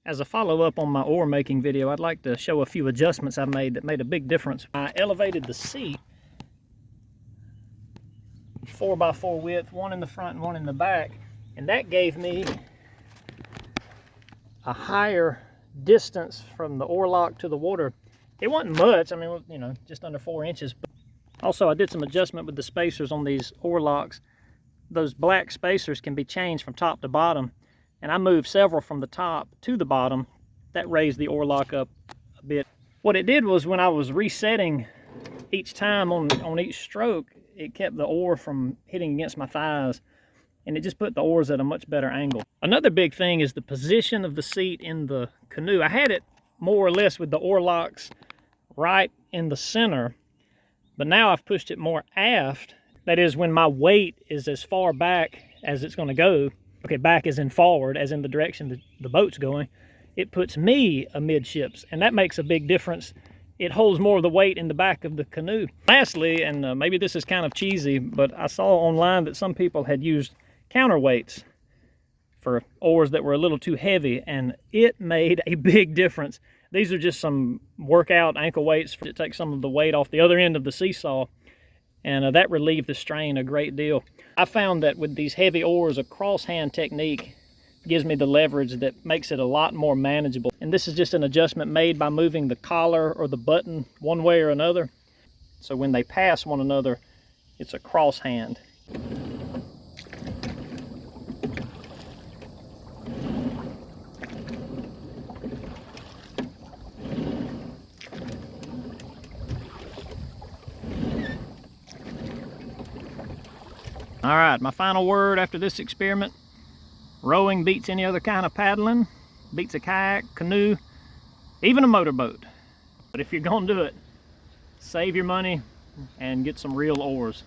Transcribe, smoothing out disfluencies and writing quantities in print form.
As a follow-up on my oar making video, I'd like to show a few adjustments I made that made a big difference. I elevated the seat 4x4 width, one in the front and one in the back, and that gave me a higher distance from the oar lock to the water. It wasn't much, I mean, you know, just under 4 inches. But also, I did some adjustment with the spacers on these oar locks. Those black spacers can be changed from top to bottom, and I moved several from the top to the bottom. That raised the oar lock up a bit. What it did was when I was resetting each time on each stroke, it kept the oar from hitting against my thighs, and it just put the oars at a much better angle. Another big thing is the position of the seat in the canoe. I had it more or less with the oar locks right in the center, but now I've pushed it more aft. That is, when my weight is as far back as it's going to go, okay, back as in forward, as in the direction the boat's going, it puts me amidships, and that makes a big difference. It holds more of the weight in the back of the canoe. Lastly, and maybe this is kind of cheesy, but I saw online that some people had used counterweights for oars that were a little too heavy, and it made a big difference. These are just some workout ankle weights to take some of the weight off the other end of the seesaw, and that relieved the strain a great deal. I found that with these heavy oars, a cross-hand technique gives me the leverage that makes it a lot more manageable. And this is just an adjustment made by moving the collar or the button one way or another. So when they pass one another, it's a cross hand. All right, my final word after this experiment: rowing beats any other kind of paddling, beats a kayak, canoe, even a motorboat. But if you're gonna do it, save your money and get some real oars.